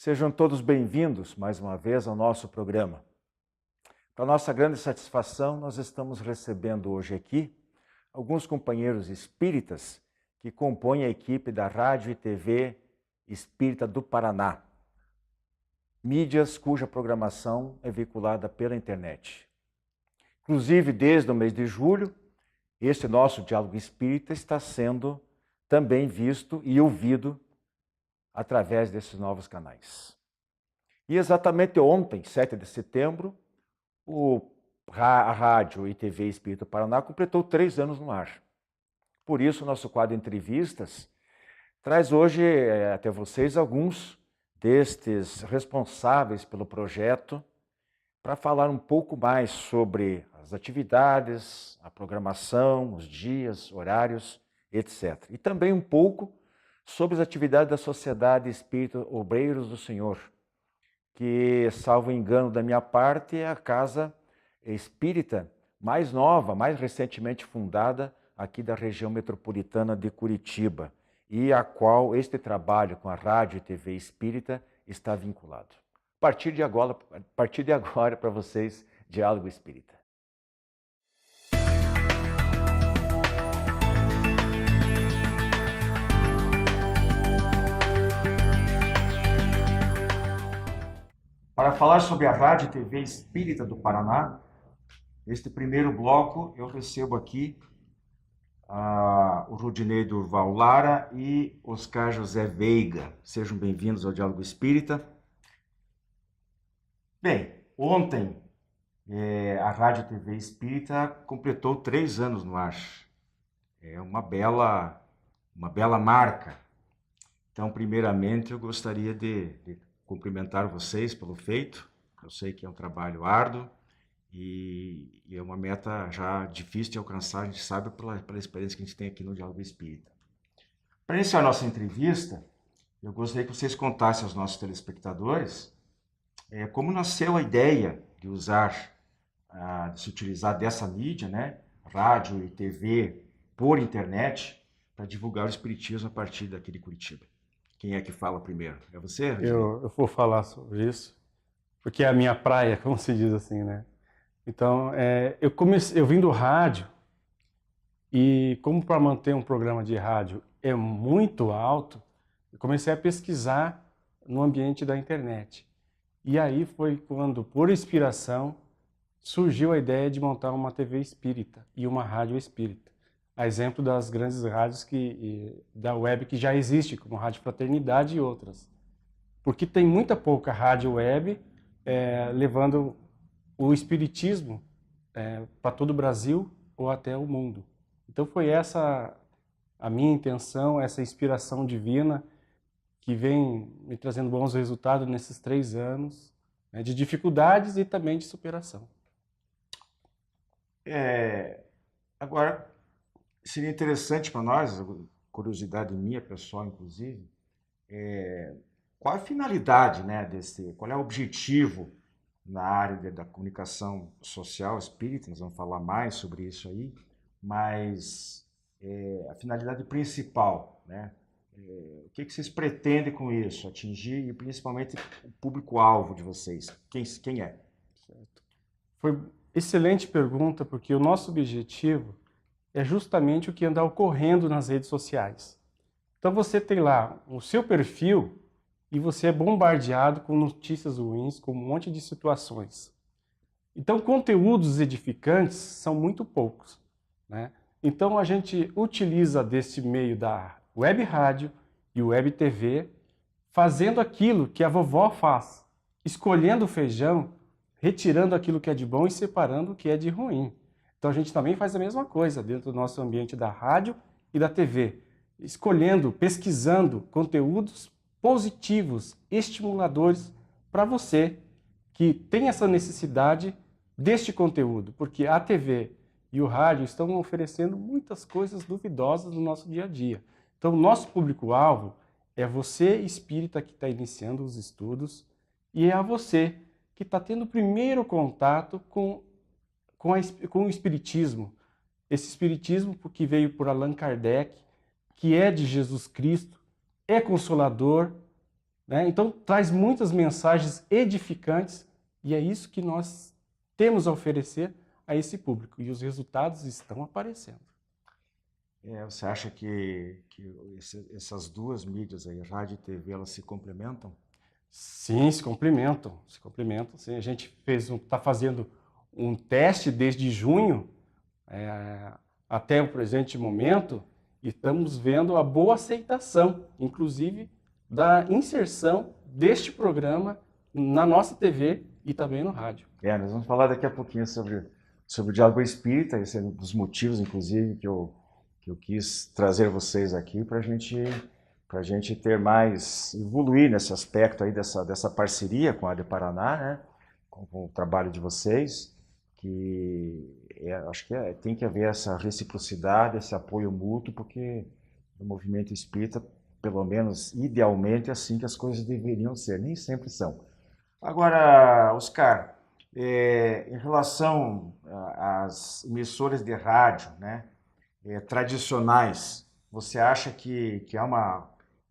Sejam todos bem-vindos mais uma vez ao nosso programa. Para nossa grande satisfação, nós estamos recebendo hoje aqui alguns companheiros espíritas que compõem a equipe da Rádio e TV Espírita do Paraná, mídias cuja programação é veiculada pela internet. Inclusive, desde o mês de julho, este nosso Diálogo Espírita está sendo também visto e ouvido através desses novos canais. E exatamente ontem, 7 de setembro, a Rádio e TV Espírita do Paraná completou 3 anos no ar. Por isso, o nosso quadro Entrevistas traz hoje até vocês alguns destes responsáveis pelo projeto para falar um pouco mais sobre as atividades, a programação, os dias, horários, etc. E também um pouco sobre as atividades da Sociedade Espírita Obreiros do Senhor, que, salvo engano da minha parte, é a casa espírita mais nova, mais recentemente fundada aqui da região metropolitana de Curitiba, e a qual este trabalho com a Rádio e TV Espírita está vinculado. A partir de agora para vocês, Diálogo Espírita. Para falar sobre a Rádio e TV Espírita do Paraná, neste primeiro bloco eu recebo aqui o Rudinei Durval Lara e Oscar José Veiga. Sejam bem-vindos ao Diálogo Espírita. Bem, ontem a Rádio e TV Espírita completou 3 anos no ar. É uma bela marca. Então, primeiramente, eu gostaria de cumprimentar vocês pelo feito. Eu sei que é um trabalho árduo e é uma meta já difícil de alcançar, a gente sabe pela experiência que a gente tem aqui no Diálogo Espírita. Para iniciar a nossa entrevista, eu gostaria que vocês contassem aos nossos telespectadores como nasceu a ideia de de se utilizar dessa mídia, né, rádio e TV por internet, para divulgar o Espiritismo a partir daqui de Curitiba. Quem é que fala primeiro? É você, Rudinei? Eu vou falar sobre isso, porque é a minha praia, como se diz assim, né? Então, eu vim do rádio e como para manter um programa de rádio é muito alto, eu comecei a pesquisar no ambiente da internet. E aí foi quando, por inspiração, surgiu a ideia de montar uma TV espírita e uma rádio espírita. A exemplo das grandes rádios da web que já existe, como Rádio Fraternidade e outras. Porque tem muita pouca rádio web levando o espiritismo para todo o Brasil ou até o mundo. Então foi essa a minha intenção, essa inspiração divina que vem me trazendo bons resultados nesses 3 anos, de dificuldades e também de superação. Agora, seria interessante para nós, curiosidade minha, pessoal inclusive, qual a finalidade, né, qual é o objetivo na área da comunicação social espírita, nós vamos falar mais sobre isso aí, mas a finalidade principal, né? O que vocês pretendem com isso? Atingir, e principalmente o público-alvo de vocês. Quem é? Certo. Foi excelente pergunta, porque o nosso objetivo é justamente o que anda ocorrendo nas redes sociais. Então você tem lá o seu perfil e você é bombardeado com notícias ruins, com um monte de situações. Então conteúdos edificantes são muito poucos, né? Então a gente utiliza desse meio da web rádio e web TV, fazendo aquilo que a vovó faz, escolhendo o feijão, retirando aquilo que é de bom e separando o que é de ruim. Então a gente também faz a mesma coisa dentro do nosso ambiente da rádio e da TV, escolhendo, pesquisando conteúdos positivos, estimuladores para você que tem essa necessidade deste conteúdo, porque a TV e o rádio estão oferecendo muitas coisas duvidosas no nosso dia a dia. Então, o nosso público-alvo é você, espírita, que está iniciando os estudos, e é a você que está tendo o primeiro contato com o espiritismo. Esse espiritismo que veio por Allan Kardec, que é de Jesus Cristo, é consolador, né? Então, traz muitas mensagens edificantes e é isso que nós temos a oferecer a esse público. E os resultados estão aparecendo. Você acha que essas duas mídias aí, rádio e TV, elas se complementam? Sim, se complementam, se complementam. Sim, a gente está fazendo um teste desde junho até o presente momento e estamos vendo a boa aceitação, inclusive da inserção deste programa na nossa TV e também no rádio. Nós vamos falar daqui a pouquinho sobre o Diálogo Espírita, esse é um dos motivos, inclusive, que eu quis trazer vocês aqui para a gente ter mais, evoluir nesse aspecto aí dessa parceria com a Rádio Paraná, né? Com o trabalho de vocês, que acho que tem que haver essa reciprocidade, esse apoio mútuo, porque no movimento espírita, pelo menos idealmente, é assim que as coisas deveriam ser, nem sempre são. Agora, Oscar, em relação às emissoras de rádio, né, tradicionais, você acha que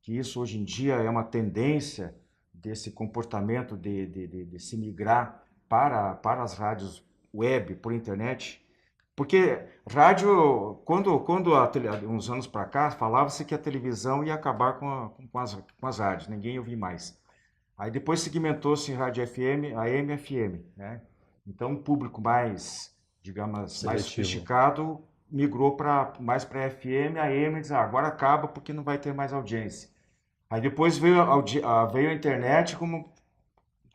isso hoje em dia é uma tendência desse comportamento de se migrar para as rádios web, por internet? Porque rádio, quando uns anos para cá, falava-se que a televisão ia acabar com as rádios, ninguém ia ouvir mais. Aí depois segmentou-se em rádio FM, AM e FM, né? Então um público mais, digamos, mais sofisticado migrou mais para FM, AM, e diz, agora acaba porque não vai ter mais audiência. Aí depois veio a internet como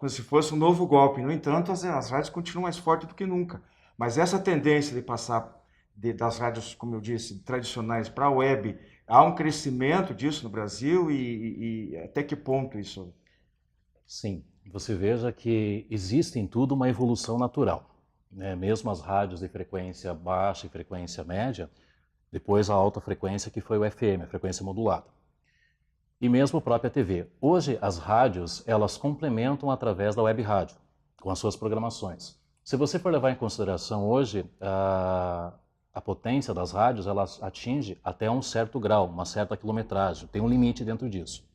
se fosse um novo golpe. No entanto, as rádios continuam mais fortes do que nunca. Mas essa tendência de passar das rádios, como eu disse, tradicionais para a web, há um crescimento disso no Brasil e até que ponto isso? Sim, você veja que existe em tudo uma evolução natural, né? Mesmo as rádios de frequência baixa e frequência média, depois a alta frequência que foi o FM, a frequência modulada. E mesmo a própria TV. Hoje as rádios, elas complementam através da web rádio, com as suas programações. Se você for levar em consideração hoje, a potência das rádios, ela atinge até um certo grau, uma certa quilometragem, tem um limite dentro disso.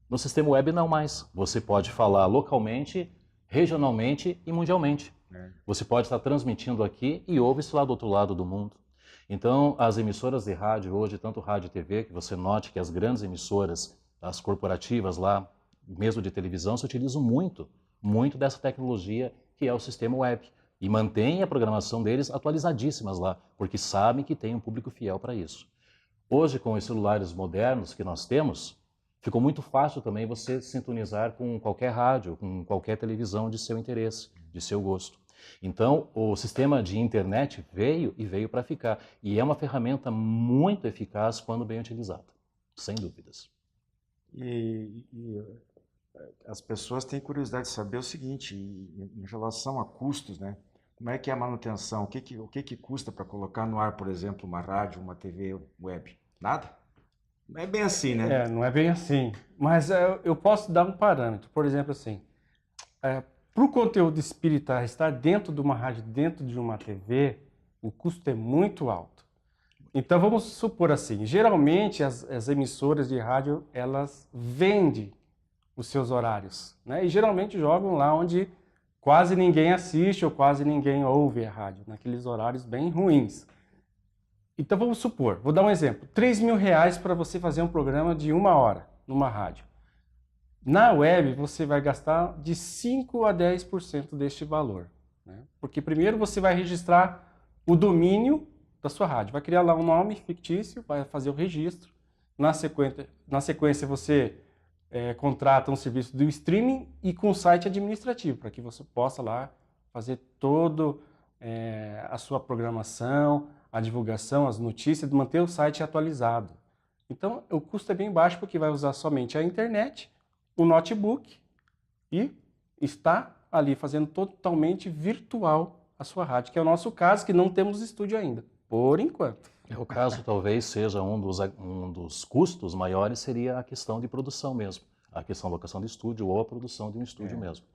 No sistema web não mais. Você pode falar localmente, regionalmente e mundialmente. Você pode estar transmitindo aqui e ouve-se lá do outro lado do mundo. Então, as emissoras de rádio hoje, tanto rádio e TV, que você note que as grandes emissoras, as corporativas lá, mesmo de televisão, se utilizam muito dessa tecnologia que é o sistema web. E mantêm a programação deles atualizadíssimas lá, porque sabem que tem um público fiel para isso. Hoje, com os celulares modernos que nós temos, ficou muito fácil também você sintonizar com qualquer rádio, com qualquer televisão de seu interesse, de seu gosto. Então, o sistema de internet veio para ficar. E é uma ferramenta muito eficaz quando bem utilizada, sem dúvidas. E as pessoas têm curiosidade de saber o seguinte, em relação a custos, né? Como é que é a manutenção? O que custa para colocar no ar, por exemplo, uma rádio, uma TV web? Nada? Não é bem assim, né? Não é bem assim. Mas eu posso dar um parâmetro. Por exemplo, assim, para o conteúdo espírita estar dentro de uma rádio, dentro de uma TV, o custo é muito alto. Então, vamos supor assim, geralmente as emissoras de rádio, elas vendem os seus horários, né? E geralmente jogam lá onde quase ninguém assiste ou quase ninguém ouve a rádio, naqueles horários bem ruins. Então vamos supor, vou dar um exemplo, R$3.000 para você fazer um programa de 1 hora numa rádio. Na web você vai gastar de 5 a 10% deste valor, né? Porque primeiro você vai registrar o domínio da sua rádio, vai criar lá um nome fictício, vai fazer o registro. Na sequência você contrata um serviço do streaming e com site administrativo, para que você possa lá fazer todo a sua programação, a divulgação, as notícias, manter o site atualizado. Então, o custo é bem baixo porque vai usar somente a internet, o notebook e está ali fazendo totalmente virtual a sua rádio, que é o nosso caso, que não temos estúdio ainda, por enquanto. O caso talvez seja um dos custos maiores, seria a questão de produção mesmo, a questão da locação de estúdio ou a produção de um estúdio mesmo.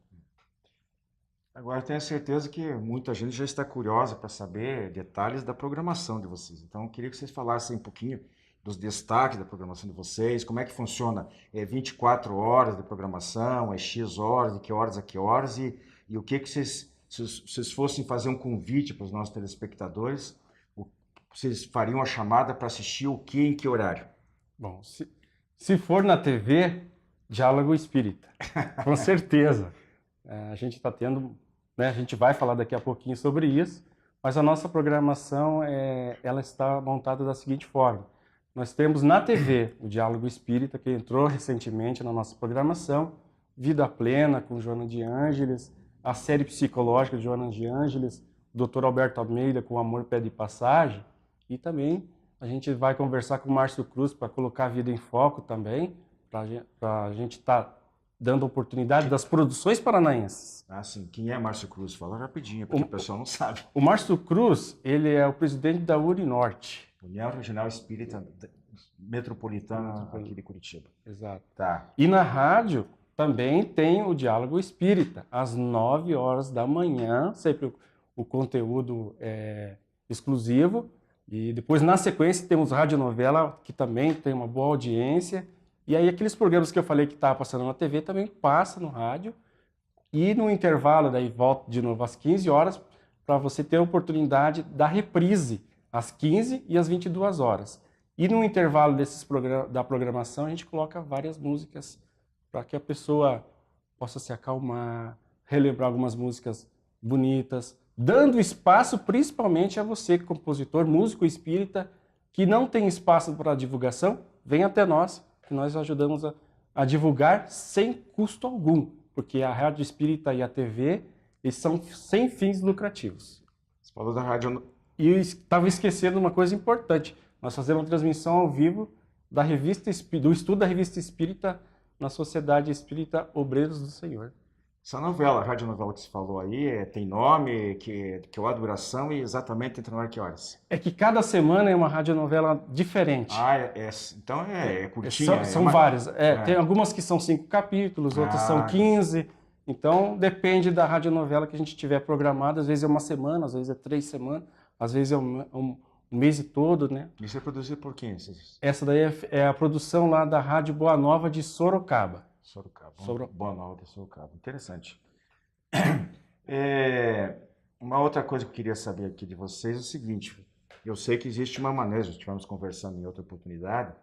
Agora, tenho certeza que muita gente já está curiosa para saber detalhes da programação de vocês. Então, eu queria que vocês falassem um pouquinho dos destaques da programação de vocês? Como é que funciona? É 24 horas de programação? É X horas? De que horas a que horas? E o que vocês, se vocês fossem fazer um convite para os nossos telespectadores, vocês fariam a chamada para assistir o que em que horário? Bom, se for na TV, Diálogo Espírita, com certeza. A gente está tendo, né, a gente vai falar daqui a pouquinho sobre isso, mas a nossa programação ela está montada da seguinte forma. Nós temos na TV o Diálogo Espírita, que entrou recentemente na nossa programação, Vida Plena, com Joana de Ângeles, a série psicológica de Joana de Ângeles, Dr. Alberto Almeida, com Amor Pede Passagem, e também a gente vai conversar com o Márcio Cruz para colocar a vida em foco também, para a gente estar dando oportunidade das produções paranaenses. Ah, sim. Quem é Márcio Cruz? Fala rapidinho, porque o pessoal não sabe. O Márcio Cruz, ele é o presidente da Urinorte. União Regional Espírita Metropolitana aqui de Curitiba. Exato. Tá. E na rádio também tem o Diálogo Espírita, às 9 horas da manhã, sempre o conteúdo exclusivo. E depois, na sequência, temos radionovela, que também tem uma boa audiência. E aí, aqueles programas que eu falei que estava passando na TV também passa no rádio. E no intervalo, daí volta de novo às 15 horas, para você ter a oportunidade da reprise, às 15 e às 22 horas. E no intervalo da programação, a gente coloca várias músicas para que a pessoa possa se acalmar, relembrar algumas músicas bonitas, dando espaço principalmente a você, compositor, músico espírita, que não tem espaço para divulgação, vem até nós, que nós ajudamos a divulgar sem custo algum, porque a Rádio Espírita e a TV, eles são sem fins lucrativos. Você falou da rádio... E eu estava esquecendo uma coisa importante, nós fazemos uma transmissão ao vivo do estudo da Revista Espírita na Sociedade Espírita Obreiros do Senhor. Essa novela, a radionovela que você falou aí, tem nome, que é a duração e exatamente entre que horas? É que cada semana é uma radionovela diferente. Ah, então é curtinha? São várias. Tem algumas que são 5 capítulos, outras são 15. Então, depende da radionovela que a gente tiver programada. Às vezes é uma semana, às vezes é 3 semanas, às vezes é um mês todo, né? Isso é produzido por quem? Essa daí é a produção lá da Rádio Boa Nova de Sorocaba. Boa Nova de Sorocaba. Interessante. Uma outra coisa que eu queria saber aqui de vocês é o seguinte. Eu sei que existe uma maneira, já estivemos conversando em outra oportunidade,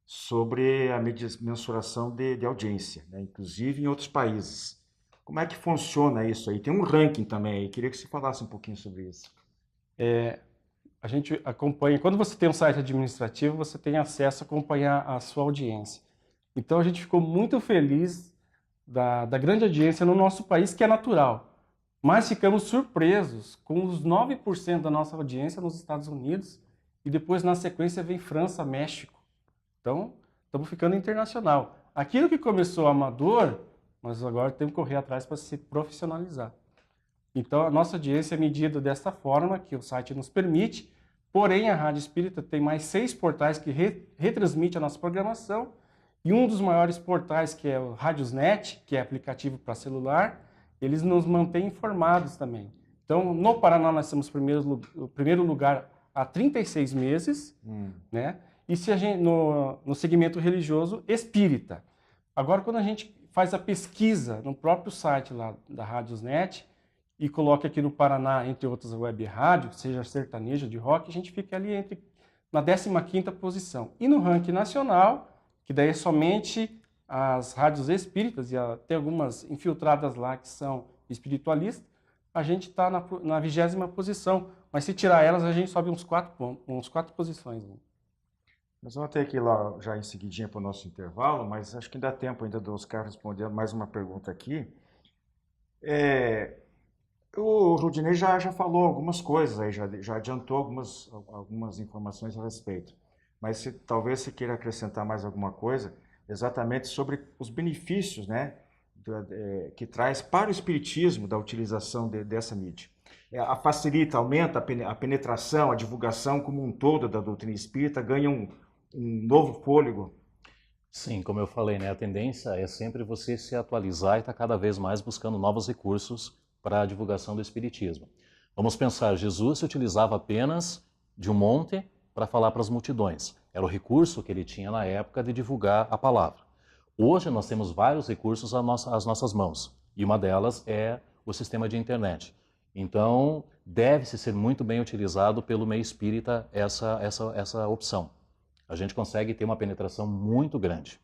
sobre a mensuração de audiência, né? Inclusive em outros países. Como é que funciona isso aí? Tem um ranking também aí. Queria que você falasse um pouquinho sobre isso. A gente acompanha, quando você tem um site administrativo, você tem acesso a acompanhar a sua audiência. Então a gente ficou muito feliz da grande audiência no nosso país, que é natural. Mas ficamos surpresos com os 9% da nossa audiência nos Estados Unidos e depois na sequência vem França, México. Então estamos ficando internacional. Aquilo que começou amador, mas agora temos que correr atrás para se profissionalizar. Então a nossa audiência é medida desta forma, que o site nos permite, porém a Rádio Espírita tem mais 6 portais que retransmitem a nossa programação. E um dos maiores portais, que é o Radiosnet, que é aplicativo para celular, eles nos mantêm informados também. Então, no Paraná, nós temos o primeiro lugar há 36 meses, né? E se a gente, no segmento religioso, espírita. Agora, quando a gente faz a pesquisa no próprio site lá da Radiosnet e coloca aqui no Paraná, entre outras web rádios, seja sertaneja, de rock, a gente fica ali na 15ª posição. E no ranking nacional, que daí é somente as rádios espíritas, e tem algumas infiltradas lá que são espiritualistas, a gente está na 20ª posição. Mas se tirar elas, a gente sobe uns 4 posições. Nós vamos ter que ir lá já em seguidinha para o nosso intervalo, mas acho que ainda dá tempo ainda do Oscar responder mais uma pergunta aqui. O Rudinei já falou algumas coisas aí, já adiantou algumas informações a respeito. Mas talvez você queira acrescentar mais alguma coisa, exatamente sobre os benefícios, né, que traz para o espiritismo da utilização dessa mídia. Facilita, aumenta a penetração, a divulgação como um todo da doutrina espírita, ganha um novo fôlego. Sim, como eu falei, né, a tendência é sempre você se atualizar e estar cada vez mais buscando novos recursos para a divulgação do espiritismo. Vamos pensar, Jesus se utilizava apenas de um monte para falar para as multidões. Era o recurso que ele tinha na época de divulgar a palavra. Hoje nós temos vários recursos às nossas mãos, e uma delas é o sistema de internet. Então, deve-se ser muito bem utilizado pelo meio espírita essa opção. A gente consegue ter uma penetração muito grande.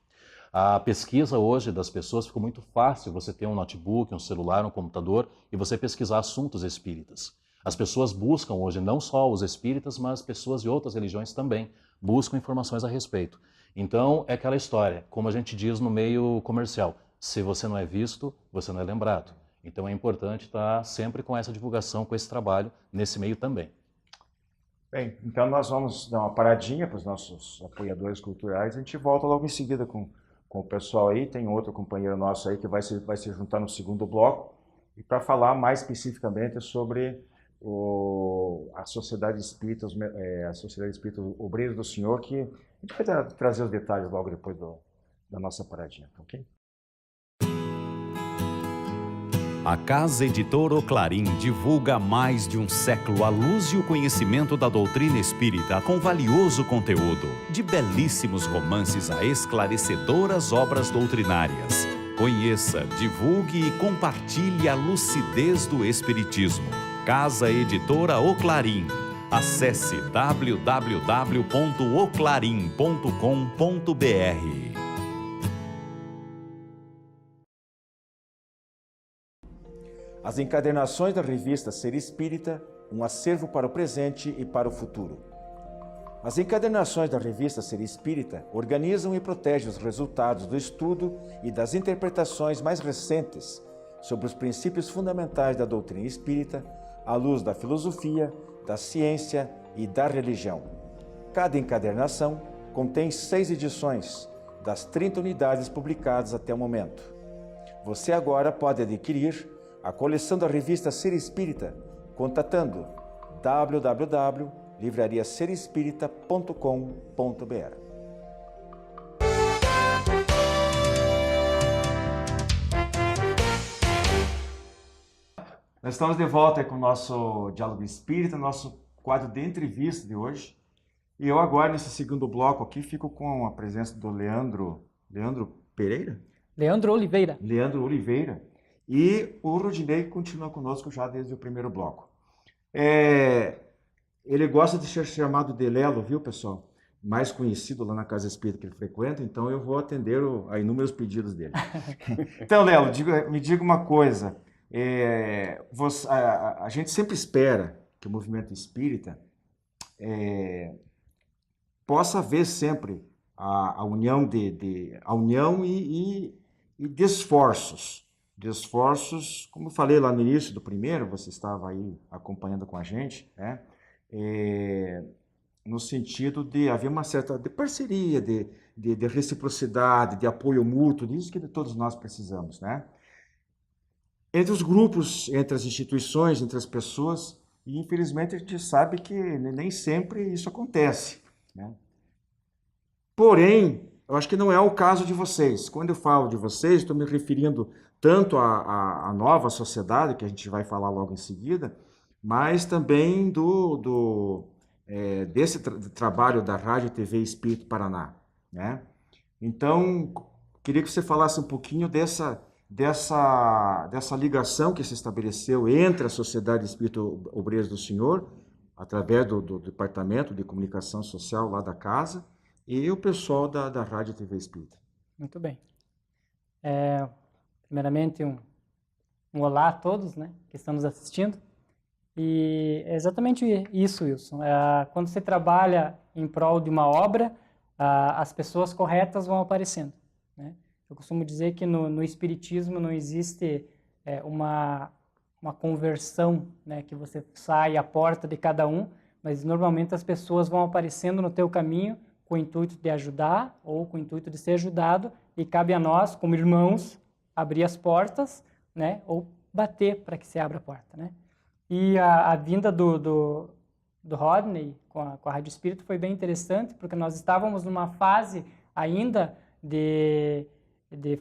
A pesquisa hoje das pessoas ficou muito fácil, você ter um notebook, um celular, um computador e você pesquisar assuntos espíritas. As pessoas buscam hoje não só os espíritas, mas pessoas de outras religiões também buscam informações a respeito. Então, é aquela história, como a gente diz no meio comercial, se você não é visto, você não é lembrado. Então é importante estar sempre com essa divulgação, com esse trabalho, nesse meio também. Bem, então nós vamos dar uma paradinha para os nossos apoiadores culturais, a gente volta logo em seguida com o pessoal aí, tem outro companheiro nosso aí que vai se juntar no segundo bloco, e para falar mais especificamente sobre a Sociedade Espírita, a Sociedade Espírita Obreiros do Senhor, que a gente vai trazer os detalhes logo depois da nossa paradinha, ok? A Casa Editora Oclarim divulga há mais de um século a luz e o conhecimento da doutrina espírita com valioso conteúdo, de belíssimos romances a esclarecedoras obras doutrinárias. Conheça, divulgue e compartilhe a lucidez do Espiritismo. Casa Editora Oclarim. Acesse www.oclarim.com.br. As encadernações da revista Ser Espírita, um acervo para o presente e para o futuro. As encadernações da revista Ser Espírita organizam e protegem os resultados do estudo e das interpretações mais recentes sobre os princípios fundamentais da doutrina espírita, à luz da filosofia, da ciência e da religião. Cada encadernação contém 6 edições, das 30 unidades publicadas até o momento. Você agora pode adquirir a coleção da revista Ser Espírita, contatando www.livrariaserespirita.com.br. Nós estamos de volta com o nosso Diálogo Espírita, nosso quadro de entrevista de hoje. E eu agora, nesse segundo bloco aqui, fico com a presença do Leandro Pereira? Leandro Oliveira. Leandro Oliveira. E o Rudinei continua conosco já desde o primeiro bloco. Ele gosta de ser chamado de Lelo, viu, pessoal? Mais conhecido lá na Casa Espírita que ele frequenta, então eu vou atender a inúmeros pedidos dele. Então, Lelo, me diga uma coisa. A gente sempre espera que o movimento espírita possa ver sempre a união e de esforços. Como eu falei lá no início do primeiro, você estava aí acompanhando com a gente, né? No sentido de haver uma certa de parceria, de reciprocidade, de apoio mútuo, disso que todos nós precisamos, né? Entre os grupos, entre as instituições, entre as pessoas, e infelizmente a gente sabe que nem sempre isso acontece, né? Porém, eu acho que não é o caso de vocês. Quando eu falo de vocês, estou me referindo tanto à nova sociedade, que a gente vai falar logo em seguida, mas também desse trabalho da Rádio e TV Espírito Paraná, né? Então, queria que você falasse um pouquinho dessa ligação que se estabeleceu entre a Sociedade Espírita Obreiros do Senhor, através do Departamento de Comunicação Social lá da casa, e o pessoal da Rádio e TV Espírita. Muito bem. Primeiramente, um olá a todos, né, que estão nos assistindo. E é exatamente isso, Wilson. Quando você trabalha em prol de uma obra, as pessoas corretas vão aparecendo, né? Eu costumo dizer que no Espiritismo não existe uma conversão, né, que você sai à porta de cada um, mas normalmente as pessoas vão aparecendo no teu caminho com o intuito de ajudar ou com o intuito de ser ajudado, e cabe a nós, como irmãos, abrir as portas, né, ou bater para que se abra a porta, né? E a vinda do Rodney com a Rádio Espírito foi bem interessante, porque nós estávamos numa fase ainda de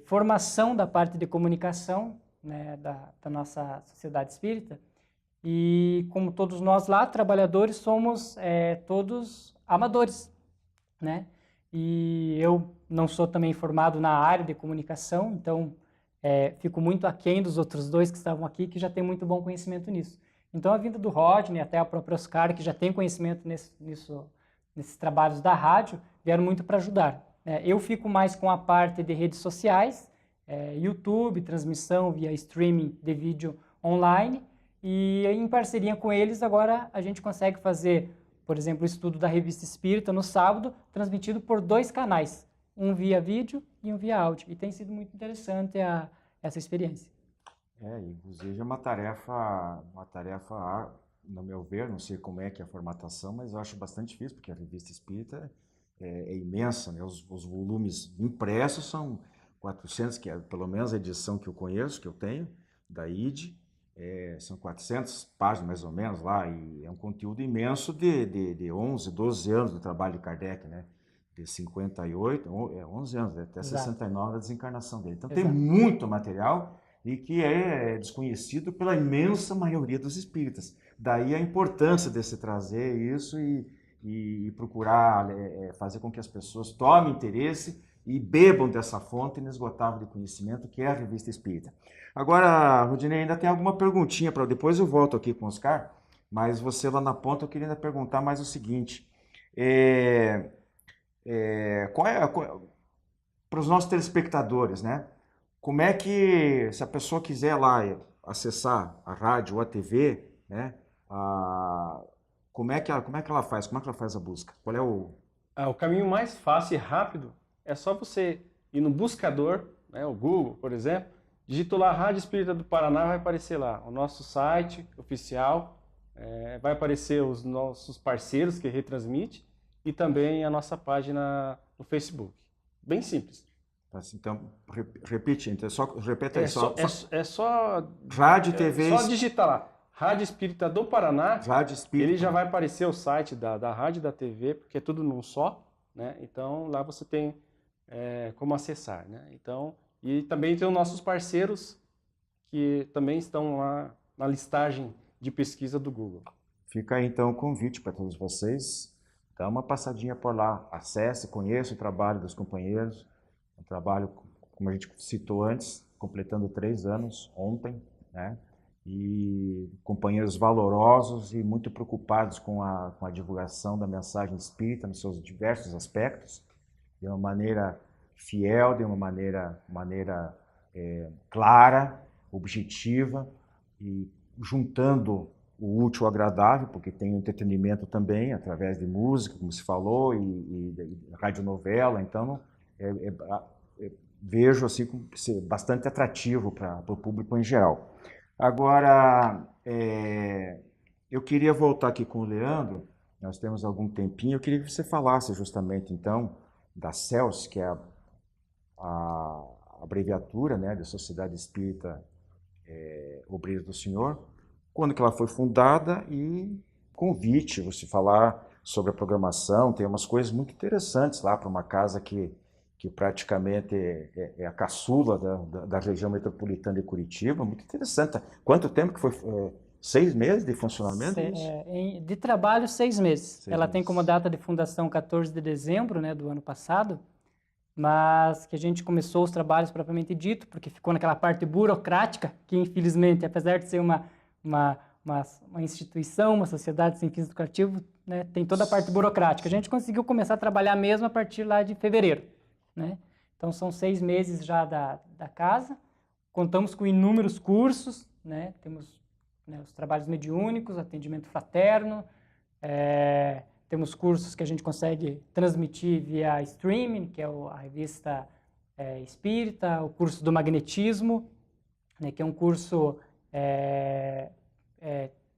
formação da parte de comunicação, né, da nossa Sociedade Espírita, e como todos nós lá, trabalhadores, somos todos amadores, né? E eu não sou também formado na área de comunicação, então fico muito aquém dos outros dois que estavam aqui, que já têm muito bom conhecimento nisso. Então, a vinda do Rodney, até a própria Oscar, que já tem conhecimento nesses trabalhos da rádio, vieram muito para ajudar. Eu fico mais com a parte de redes sociais, YouTube, transmissão via streaming de vídeo online, e em parceria com eles, agora a gente consegue fazer, por exemplo, o estudo da Revista Espírita no sábado, transmitido por 2 canais, um via vídeo e um via áudio. E tem sido muito interessante essa experiência. Inclusive é uma tarefa, no meu ver, não sei como é que é a formatação, mas eu acho bastante difícil, porque a Revista Espírita é imensa, né? Os volumes impressos são 400, que é pelo menos a edição que eu conheço, que eu tenho, da ID, são 400 páginas mais ou menos lá, e é um conteúdo imenso de 11, 12 anos do trabalho de Kardec, né? De 58, 11 anos, até 69 a desencarnação dele. Então tem muito material e que é desconhecido pela imensa maioria dos espíritas. Daí a importância de se trazer isso e procurar fazer com que as pessoas tomem interesse e bebam dessa fonte inesgotável de conhecimento que é a Revista Espírita. Agora, Rodinei, ainda tem alguma perguntinha para depois eu volto aqui com o Oscar, mas você lá na ponta eu queria ainda perguntar mais o seguinte, para os nossos telespectadores, né? Como é que, se a pessoa quiser lá acessar a rádio ou a TV, né? Como é que ela faz? Como é que ela faz a busca? Qual é o caminho mais fácil e rápido é só você ir no buscador, né, o Google, por exemplo, digita lá Rádio Espírita do Paraná, vai aparecer lá o nosso site oficial, vai aparecer os nossos parceiros que retransmite e também a nossa página no Facebook. Bem simples. Então, repete, então, repete aí. É só Rádio, TV... só digitar lá, Rádio Espírita do Paraná, Rádio Espírita. Ele já vai aparecer o site da rádio e da TV, porque é tudo num só, né? Então, lá você tem como acessar, né? Então, e também tem os nossos parceiros, que também estão lá na listagem de pesquisa do Google. Fica aí, então, o convite para todos vocês. Dá uma passadinha por lá, acesse, conheça o trabalho dos companheiros, um trabalho, como a gente citou antes, completando 3 anos ontem, né? E companheiros valorosos e muito preocupados com a divulgação da mensagem espírita nos seus diversos aspectos, de uma maneira fiel, de uma maneira clara, objetiva, e juntando o útil ao agradável, porque tem o entretenimento também, através de música, como se falou, e radionovela. Então, vejo assim como ser bastante atrativo para o público em geral. Agora, eu queria voltar aqui com o Leandro, nós temos algum tempinho, eu queria que você falasse justamente, então, da CELS, que é a abreviatura, né, da Sociedade Espírita Obreiros do Senhor, quando que ela foi fundada e convite, você falar sobre a programação, tem umas coisas muito interessantes lá para uma casa que praticamente é a caçula da região metropolitana de Curitiba, muito interessante. Quanto tempo que foi? 6 meses de funcionamento? De trabalho, 6 meses. Ela tem como data de fundação 14 de dezembro, né, do ano passado, mas que a gente começou os trabalhos propriamente dito, porque ficou naquela parte burocrática, que infelizmente, apesar de ser uma instituição, uma sociedade sem fins lucrativos, né, tem toda a parte burocrática. A gente conseguiu começar a trabalhar mesmo a partir lá de fevereiro, né? Então são 6 meses já da casa, contamos com inúmeros cursos, né? Temos os trabalhos mediúnicos, atendimento fraterno, temos cursos que a gente consegue transmitir via streaming, que é a revista Espírita, o curso do magnetismo, né, que é um curso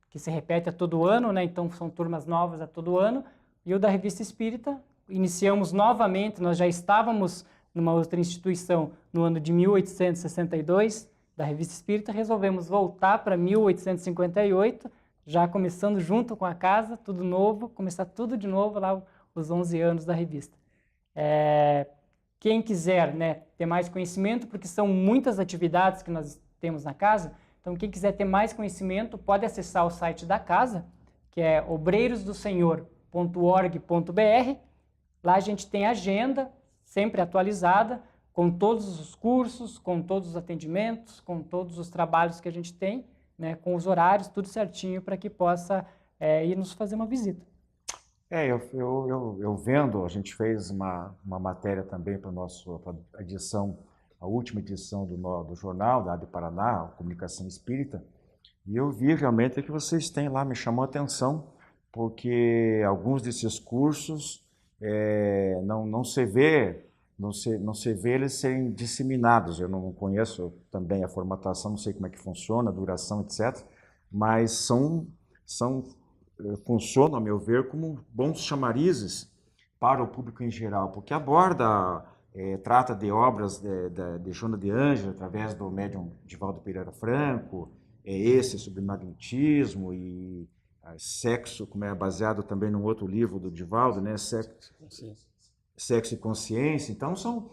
que se repete a todo ano, né? Então são turmas novas a todo ano, e o da Revista Espírita, iniciamos novamente, nós já estávamos numa outra instituição no ano de 1862, da Revista Espírita, resolvemos voltar para 1858, já começando junto com a casa, tudo novo, começar tudo de novo lá, os 11 anos da revista. Quem quiser, né, ter mais conhecimento, porque são muitas atividades que nós temos na casa, então quem quiser ter mais conhecimento pode acessar o site da casa, que é obreirosdosenhor.org.br, Lá a gente tem agenda, sempre atualizada, com todos os cursos, com todos os atendimentos, com todos os trabalhos que a gente tem, né, com os horários, tudo certinho para que possa ir nos fazer uma visita. Eu vendo, a gente fez uma matéria também para a edição, a última edição do jornal da AD Paraná, a Comunicação Espírita, e eu vi realmente que vocês têm lá, me chamou a atenção, porque alguns desses cursos não se vê eles serem disseminados. Eu não conheço também a formatação, não sei como é que funciona, a duração, etc. Mas funcionam, a meu ver, como bons chamarizes para o público em geral, porque trata de obras de Joana de Ângeles, através do médium Divaldo Pereira Franco, sobre magnetismo e sexo, como é baseado também num outro livro do Divaldo, né? Sexo e Consciência. Então, são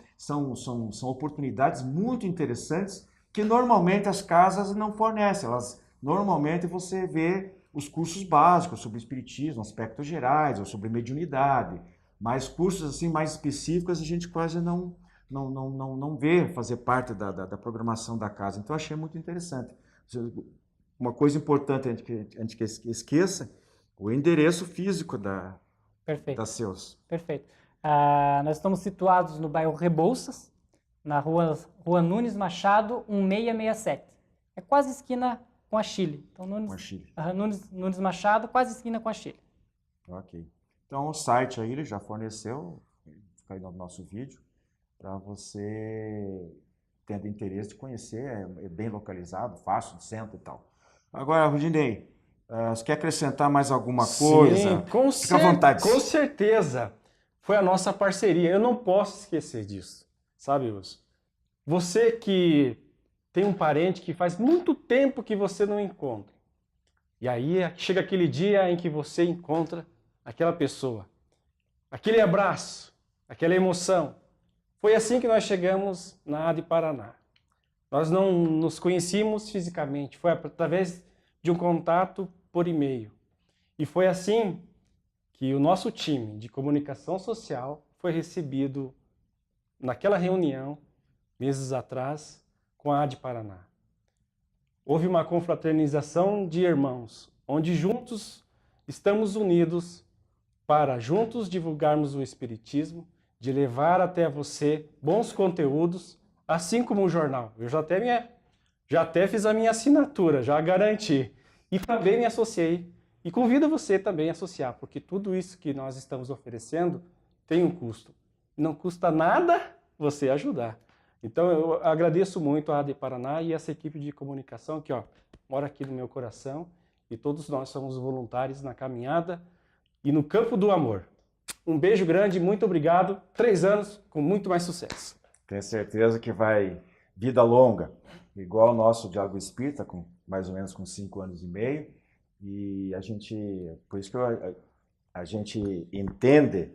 oportunidades muito interessantes que normalmente as casas não fornecem. Normalmente você vê os cursos básicos sobre espiritismo, aspectos gerais, ou sobre mediunidade, mas cursos assim mais específicos a gente quase não vê fazer parte da programação da casa. Então, achei muito interessante. Uma coisa importante antes que esqueça, o endereço físico da Seus. Perfeito. Nós estamos situados no bairro Rebouças, na rua Nunes Machado, 1667. É quase esquina com a Chile. Então, Nunes Machado, quase esquina com a Chile. Ok. Então, o site aí ele já forneceu, fica aí no nosso vídeo, para você, tendo interesse de conhecer, é bem localizado, fácil, de centro e tal. Agora, Rudinei, você quer acrescentar mais alguma coisa? Sim, Fica à vontade. Com certeza. Foi a nossa parceria. Eu não posso esquecer disso. Sabe, Wilson? Você que tem um parente que faz muito tempo que você não encontra. E aí chega aquele dia em que você encontra aquela pessoa. Aquele abraço, aquela emoção. Foi assim que nós chegamos na AD Paraná. Nós não nos conhecíamos fisicamente. Foi através de um contato por e-mail. E foi assim que o nosso time de comunicação social foi recebido naquela reunião, meses atrás, com a AD Paraná. Houve uma confraternização de irmãos, onde juntos estamos unidos para juntos divulgarmos o Espiritismo, de levar até você bons conteúdos, assim como o jornal. Eu já até fiz a minha assinatura, já garanti. E também me associei. E convido você também a associar, porque tudo isso que nós estamos oferecendo tem um custo. Não custa nada você ajudar. Então, eu agradeço muito a AD Paraná e essa equipe de comunicação que mora aqui no meu coração. E todos nós somos voluntários na caminhada e no campo do amor. Um beijo grande, muito obrigado. 3 anos com muito mais sucesso. Tenho certeza que vai vida longa, igual o nosso Diálogo Espírita, com mais ou menos com 5 anos e meio. E por isso que a gente entende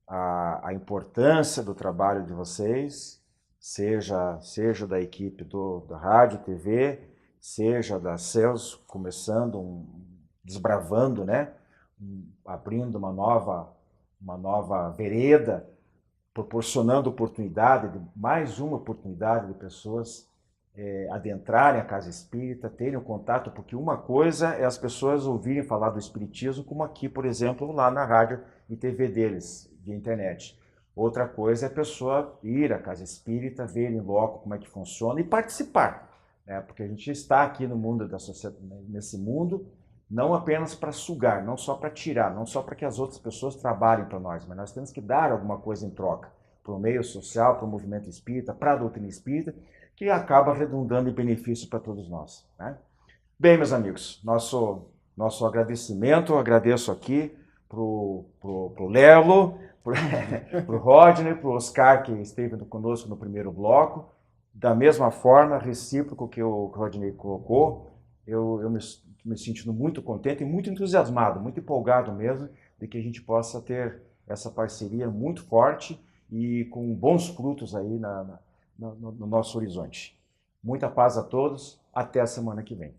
a importância do trabalho de vocês, seja da equipe da Rádio, TV, seja da CELS, começando, desbravando, né? Abrindo uma nova vereda, proporcionando mais uma oportunidade de pessoas adentrarem a casa espírita, terem um contato, porque uma coisa é as pessoas ouvirem falar do espiritismo, como aqui, por exemplo, lá na rádio e TV deles, via internet. Outra coisa é a pessoa ir à casa espírita, ver em loco como é que funciona e participar, né? Porque a gente está aqui no mundo da sociedade, nesse mundo, não apenas para sugar, não só para tirar, não só para que as outras pessoas trabalhem para nós, mas nós temos que dar alguma coisa em troca, para o meio social, para o movimento espírita, para a doutrina espírita, que acaba redundando em benefício para todos nós, né? Bem, meus amigos, nosso agradecimento, eu agradeço aqui pro Lelo, pro Rodney, pro Oscar, que esteve conosco no primeiro bloco. Da mesma forma, recíproco que o Rodney colocou, eu me sentindo muito contente e muito entusiasmado, muito empolgado mesmo, de que a gente possa ter essa parceria muito forte e com bons frutos aí no nosso horizonte. Muita paz a todos, até a semana que vem.